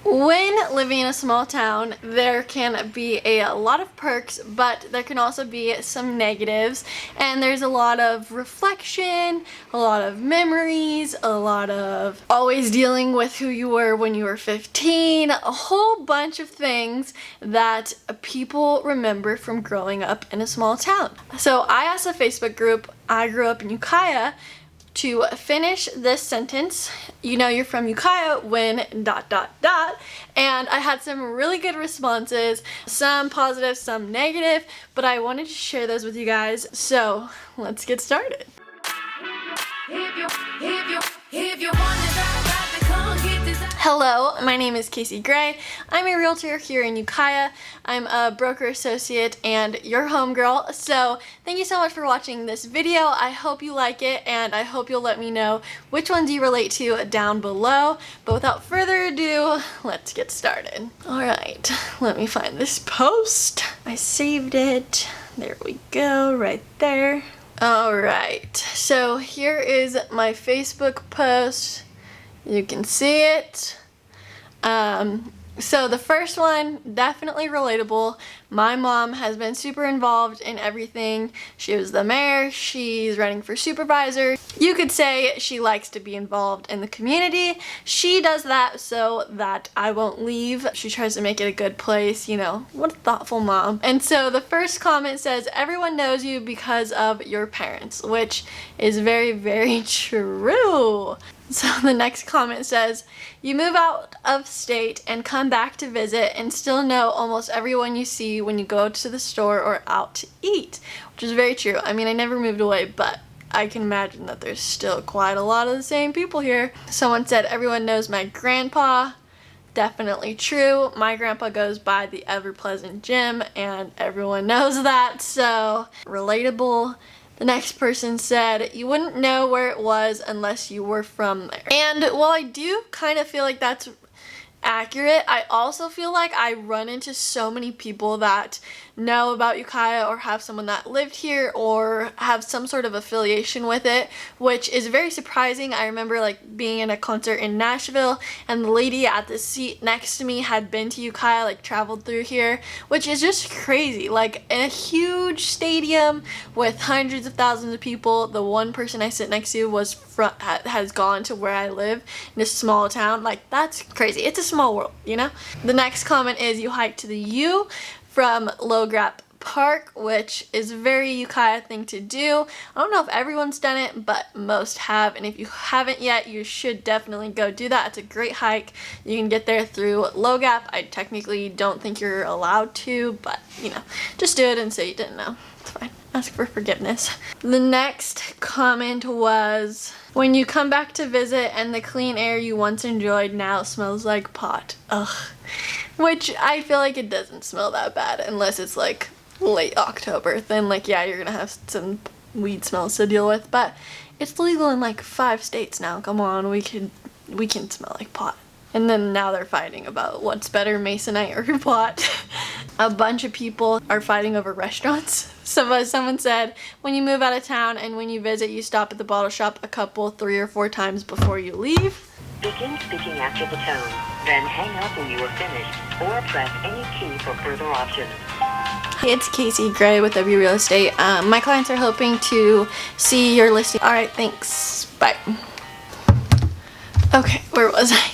When living in a small town, there can be a lot of perks, but there can also be some negatives. And there's a lot of reflection, a lot of memories, a lot of always dealing with who you were when you were 15, a whole bunch of things that people remember from growing up in a small town. So I asked a Facebook group, I grew up in Ukiah, to finish this sentence. You know you're from Ukiah when ... And I had some really good responses, some positive, some negative, but I wanted to share those with you guys. So let's get started. Hello, my name is Kasie Gray. I'm a realtor here in Ukiah. I'm a broker associate and your homegirl. So thank you so much for watching this video. I hope you like it and I hope you'll let me know which ones you relate to down below. But without further ado, let's get started. All right, let me find this post. I saved it. There we go, right there. All right, so here is my Facebook post. You can see it. So the first one, definitely relatable. My mom has been super involved in everything. She was the mayor, she's running for supervisor. You could say she likes to be involved in the community. She does that so that I won't leave. She tries to make it a good place, you know, what a thoughtful mom. And so the first comment says, everyone knows you because of your parents, which is very, very true. So the next comment says, you move out of state and come back to visit and still know almost everyone you see when you go to the store or out to eat, which is very true. I mean, I never moved away, but I can imagine that there's still quite a lot of the same people here. Someone said, everyone knows my grandpa. Definitely true. My grandpa goes by the Ever Pleasant Gym and everyone knows that, so relatable. The next person said, you wouldn't know where it was unless you were from there. And while I do kind of feel like that's accurate, I also feel like I run into so many people that know about Ukiah or have someone that lived here or have some sort of affiliation with it, which is very surprising. I remember like being in a concert in Nashville and the lady at the seat next to me had been to Ukiah, like traveled through here, which is just crazy. Like in a huge stadium with hundreds of thousands of people, the one person I sit next to has gone to where I live in a small town. Like that's crazy. It's a small world, you know? The next comment is, you hike to the U from Low Gap Park, which is a very Ukiah thing to do. I don't know if everyone's done it, but most have, and if you haven't yet, you should definitely go do that. It's a great hike. You can get there through Low Gap. I technically don't think you're allowed to, but you know, just do it and say you didn't know. It's fine. Ask for forgiveness. The next comment was, when you come back to visit and the clean air you once enjoyed now smells like pot. Ugh. Which I feel like it doesn't smell that bad unless it's like late October. Then like, yeah, you're gonna have some weed smells to deal with, but it's legal in like 5 states now. Come on, we can smell like pot. And then now they're fighting about what's better, Masonite or pot. A bunch of people are fighting over restaurants. Someone said, when you move out of town and when you visit, you stop at the bottle shop a couple, 3 or 4 times before you leave. Begin speaking after the tone, then hang up when you are finished, or press any key for further options. Hey, it's Kasie Gray with W Real Estate. My clients are hoping to see your listing. All right, thanks. Bye. Okay, where was I?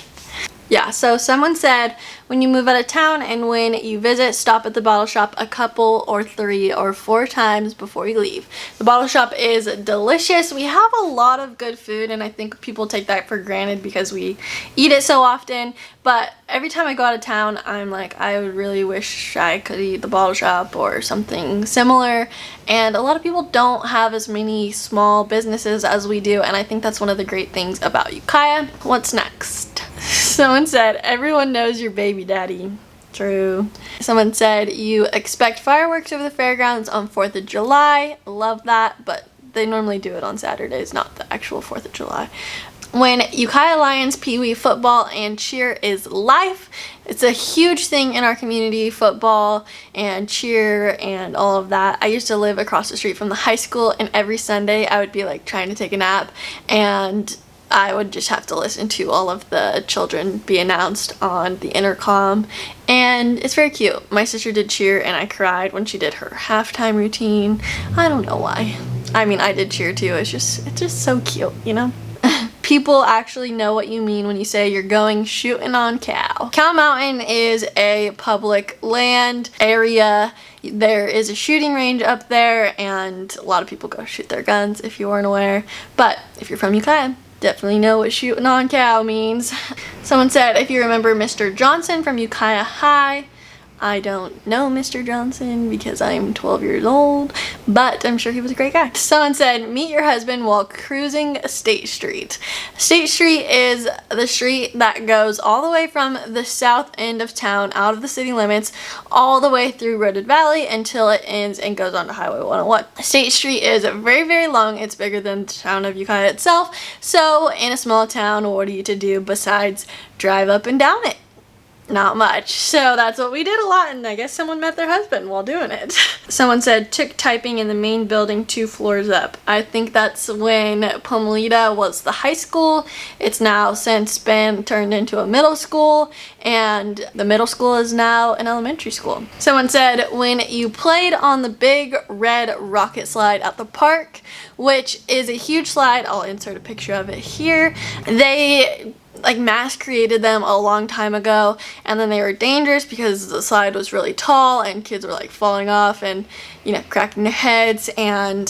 Yeah, so someone said, when you move out of town and when you visit, stop at the bottle shop a couple or 3 or 4 times before you leave. The bottle shop is delicious. We have a lot of good food and I think people take that for granted because we eat it so often. But every time I go out of town, I'm like, I would really wish I could eat the bottle shop or something similar. And a lot of people don't have as many small businesses as we do, and I think that's one of the great things about Ukiah. What's next? Someone said, everyone knows your baby daddy. True. Someone said, you expect fireworks over the fairgrounds on 4th of July. Love that, but they normally do it on Saturdays, not the actual 4th of July. When Ukiah Lions Pee Wee football and cheer is life. It's a huge thing in our community, football and cheer and all of that. I used to live across the street from the high school, and every Sunday I would be like trying to take a nap, and I would just have to listen to all of the children be announced on the intercom, and it's very cute. My sister did cheer and I cried when she did her halftime routine. I don't know why. I mean, I did cheer too. It's just so cute, you know? People actually know what you mean when you say you're going shooting on cow. Cow Mountain is a public land area. There is a shooting range up there, and a lot of people go shoot their guns if you weren't aware. But if you're from Ukiah, definitely know what shooting on cow means. Someone said, if you remember Mr. Johnson from Ukiah High. I don't know Mr. Johnson because I'm 12 years old, but I'm sure he was a great guy. Someone said, meet your husband while cruising State Street. State Street is the street that goes all the way from the south end of town, out of the city limits, all the way through Roaded Valley until it ends and goes on to Highway 101. State Street is very, very long. It's bigger than the town of Ukiah itself. So in a small town, what are you to do besides drive up and down it? Not much. So that's what we did a lot, and I guess someone met their husband while doing it. Someone said, took typing in the main building 2 floors up. I think that's when Pomalita was the high school. It's now since been turned into a middle school, and the middle school is now an elementary school. Someone said, when you played on the big red rocket slide at the park, which is a huge slide, I'll insert a picture of it here. They like mass created them a long time ago, and then they were dangerous because the slide was really tall and kids were like falling off and, you know, cracking their heads, and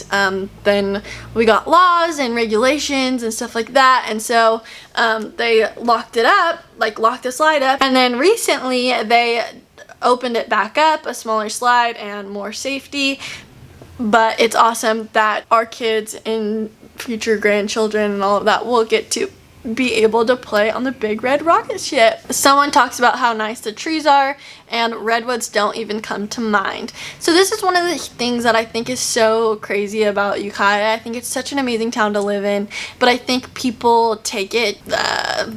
then we got laws and regulations and stuff like that, and so they locked it up, like locked the slide up, and then recently they opened it back up, a smaller slide and more safety. But it's awesome that our kids and future grandchildren and all of that will get to be able to play on the big red rocket ship. Someone talks about how nice the trees are, and redwoods don't even come to mind. So this is one of the things that I think is so crazy about Ukiah. I think it's such an amazing town to live in, but I think people take it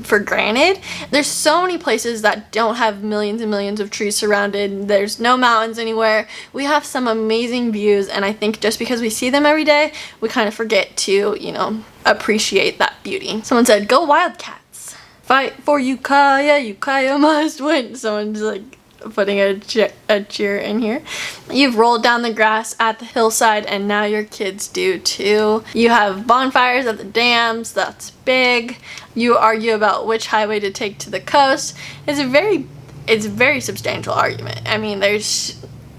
for granted. There's so many places that don't have millions and millions of trees surrounded. There's no mountains anywhere. We have some amazing views, and I think just because we see them every day, we kind of forget to, you know, appreciate that beauty. Someone said, go Wildcats. Fight for Ukiah, Ukiah must win. Someone's like putting a cheer in here. You've rolled down the grass at the hillside, and now your kids do too. You have bonfires at the dams, that's big. You argue about which highway to take to the coast. It's a very substantial argument. I mean, you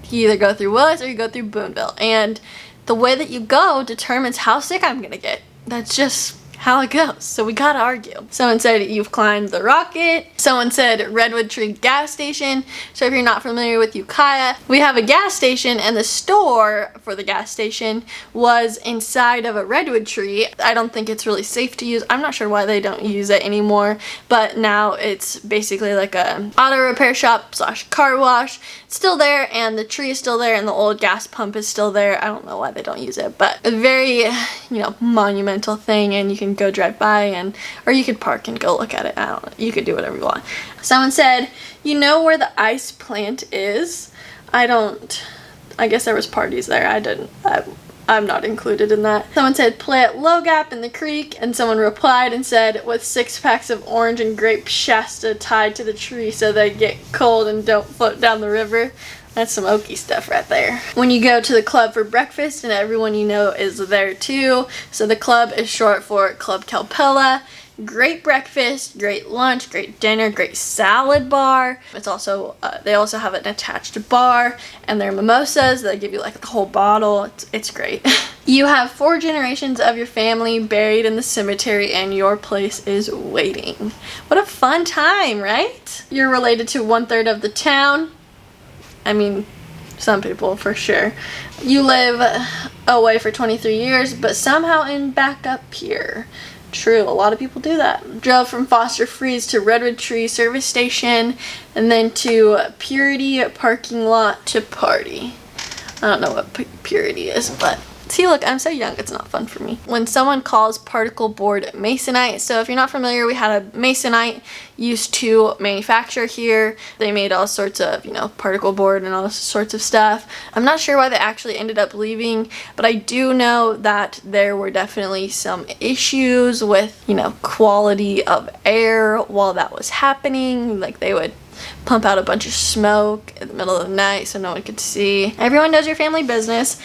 either go through Willis or you go through Boonville, and the way that you go determines how sick I'm gonna get. That's just how it goes. So we gotta argue. Someone said you've climbed the rocket. Someone said Redwood Tree gas station. So if you're not familiar with Ukiah, we have a gas station, and the store for the gas station was inside of a redwood tree. I don't think it's really safe to use. I'm not sure why they don't use it anymore, but now it's basically like a auto repair shop / car wash. It's still there, and the tree is still there, and the old gas pump is still there. I don't know why they don't use it, but a very, you know, monumental thing, and you can go drive by, or you could park and go look at it. I don't know. You could do whatever you want. Someone said, you know where the ice plant is? I guess there was parties there. I'm not included in that. Someone said, play at Low Gap in the creek, and someone replied and said, with 6 packs of orange and grape Shasta tied to the tree so they get cold and don't float down the river. That's some Okie stuff right there. When you go to the club for breakfast, and everyone you know is there too. So the club is short for Club Calpella. Great breakfast, great lunch, great dinner, great salad bar. It's also, they also have an attached bar, and their mimosas, they give you like the whole bottle. It's great. You have 4 generations of your family buried in the cemetery, and your place is waiting. What a fun time, right? You're related to 1/3 of the town. I mean, some people for sure. You live away for 23 years, but somehow end back up here. True, a lot of people do that. Drove from Foster Freeze to Redwood Tree service station, and then to Purity parking lot to party. I don't know what Purity is, but See, look, I'm so young, it's not fun for me. When someone calls particle board masonite, so if you're not familiar, we had a masonite used to manufacture here. They made all sorts of, you know, particle board and all sorts of stuff. I'm not sure why they actually ended up leaving, but I do know that there were definitely some issues with, you know, quality of air while that was happening. Like, they would pump out a bunch of smoke in the middle of the night so no one could see. Everyone knows your family business.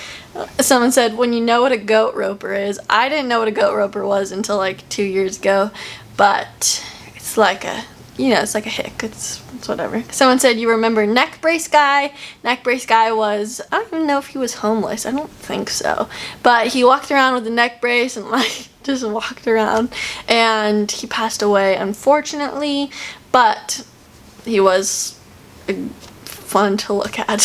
Someone said, when you know what a goat roper is. I didn't know what a goat roper was until like 2 years ago, but it's like a, you know, it's like a hick. It's whatever. Someone said, you remember Neck Brace Guy? Neck Brace Guy was, I don't even know if he was homeless. I don't think so. But he walked around with a neck brace and like just walked around, and he passed away unfortunately, but he was fun to look at.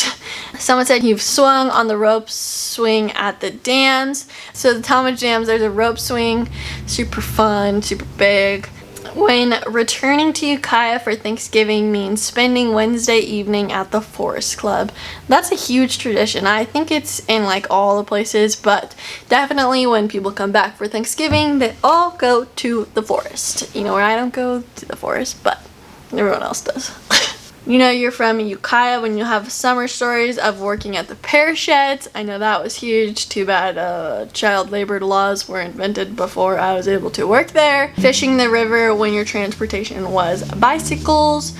Someone said you've swung on the rope swing at the dams. So the Talmadge Dams, there's a rope swing, super fun, super big. When returning to Ukiah for Thanksgiving means spending Wednesday evening at the Forest Club. That's a huge tradition. I think it's in like all the places, but definitely when people come back for Thanksgiving, they all go to the forest. You know where I don't go to the forest, but everyone else does. You know you're from Ukiah when you have summer stories of working at the pear sheds. I know that was huge. Too bad child labor laws were invented before I was able to work there. Fishing the river when your transportation was bicycles.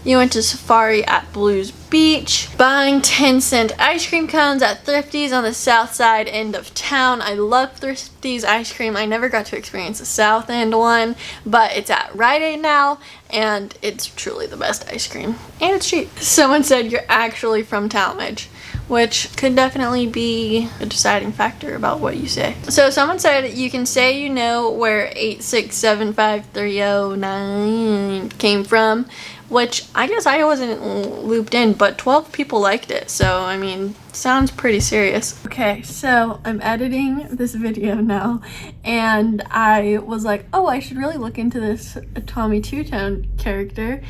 You went to safari at Blues Beach. Buying 10-cent ice cream cones at Thrifty's on the south side end of town. I love Thrifty's ice cream. I never got to experience the south end one, but it's at Rite Aid now, and it's truly the best ice cream. And it's cheap. Someone said you're actually from Talmadge, which could definitely be a deciding factor about what you say. So someone said you can say you know where 8675309 came from, which I guess I wasn't looped in, but 12 people liked it, so I mean, sounds pretty serious. Okay, so I'm editing this video now, and I was like, oh, I should really look into this Tommy Two-Tone character,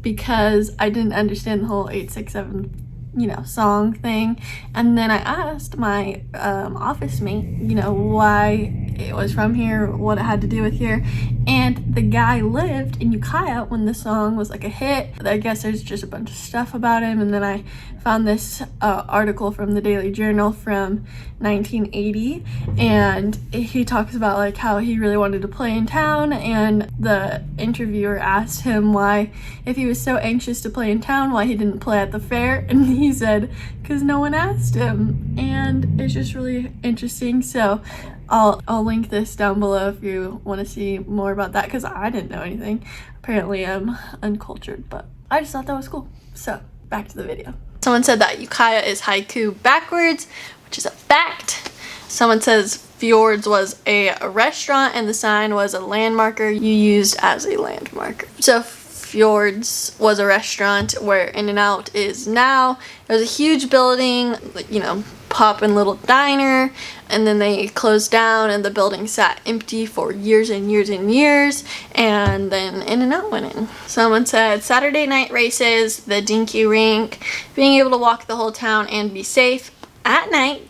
because I didn't understand the whole 867, you know, song thing. And then I asked my office mate, you know, why it was from here, what it had to do with here, and the guy lived in Ukiah when the song was like a hit. I guess there's just a bunch of stuff about him, and then I found this article from the Daily Journal from 1980, and he talks about like how he really wanted to play in town, and the interviewer asked him why, if he was so anxious to play in town, why he didn't play at the fair, and he said because no one asked him. And it's just really interesting, so I'll link this down below if you want to see more about that, because I didn't know anything. Apparently I'm uncultured, but I just thought that was cool. So back to the video. Someone said that Ukiah is haiku backwards, which is a fact. Someone says Fjords was a restaurant and the sign was a landmarker you used as a landmark. So Fjords was a restaurant where In-N-Out is now. There's a huge building, you know, poppin' little diner, and then they closed down and the building sat empty for years and years and years, and then In-N-Out went in. Someone said Saturday night races, the dinky rink, being able to walk the whole town and be safe at night.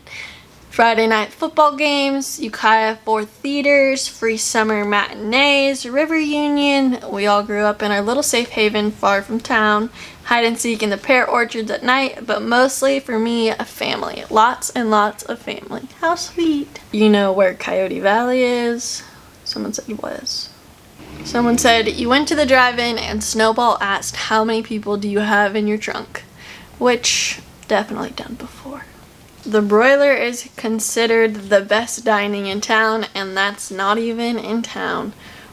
Friday night football games, Ukiah 4 theaters, free summer matinees, River Union. We all grew up in our little safe haven far from town. Hide and seek in the pear orchards at night, but mostly for me, a family. Lots and lots of family. How sweet. You know where Coyote Valley is? Someone said was. Someone said you went to the drive-in and Snowball asked how many people do you have in your trunk? Which, definitely done before. The Broiler is considered the best dining in town, and that's not even in town.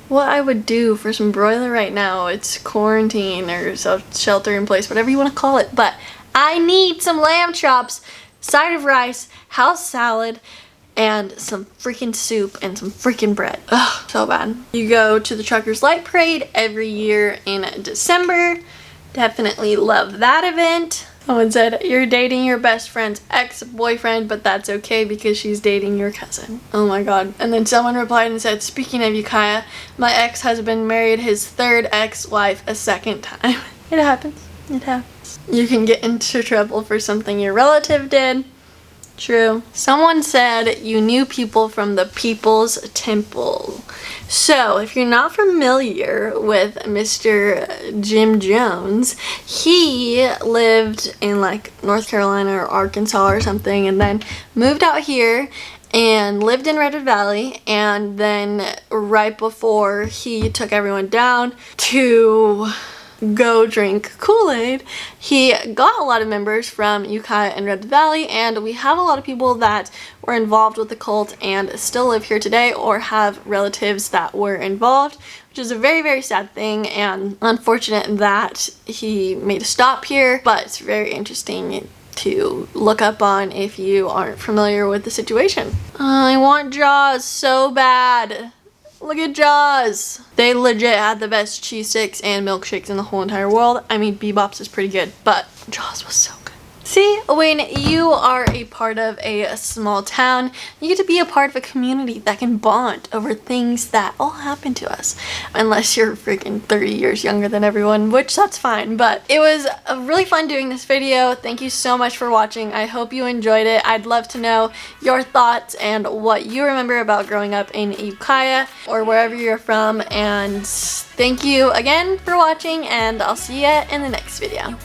What I would do for some broiler right now, it's quarantine or shelter in place, whatever you want to call it, but I need some lamb chops, side of rice, house salad, and some freaking soup and some freaking bread. Ugh, so bad. You go to the Truckers Light Parade every year in December. Definitely love that event. Someone said, you're dating your best friend's ex-boyfriend, but that's okay because she's dating your cousin. Oh my god. And then someone replied and said, speaking of Ukiah, my ex-husband married his third ex-wife a second time. It happens. It happens. You can get into trouble for something your relative did. True. Someone said you knew people from the People's Temple. So, if you're not familiar with Mr. Jim Jones, he lived in like North Carolina or Arkansas or something, and then moved out here and lived in Redwood Valley, and then right before he took everyone down to go drink Kool-Aid, he got a lot of members from Ukiah and Redwood Valley, and we have a lot of people that were involved with the cult and still live here today or have relatives that were involved, which is a very, very sad thing and unfortunate that he made a stop here, but it's very interesting to look up on if you aren't familiar with the situation. I want Jaws so bad. Look at Jaws. They legit had the best cheese sticks and milkshakes in the whole entire world. I mean, Bebop's is pretty good, but Jaws was so good. See, when you are a part of a small town, you get to be a part of a community that can bond over things that all happen to us. Unless you're freaking 30 years younger than everyone, which that's fine. But it was really fun doing this video. Thank you so much for watching. I hope you enjoyed it. I'd love to know your thoughts and what you remember about growing up in Ukiah or wherever you're from. And thank you again for watching, and I'll see you in the next video.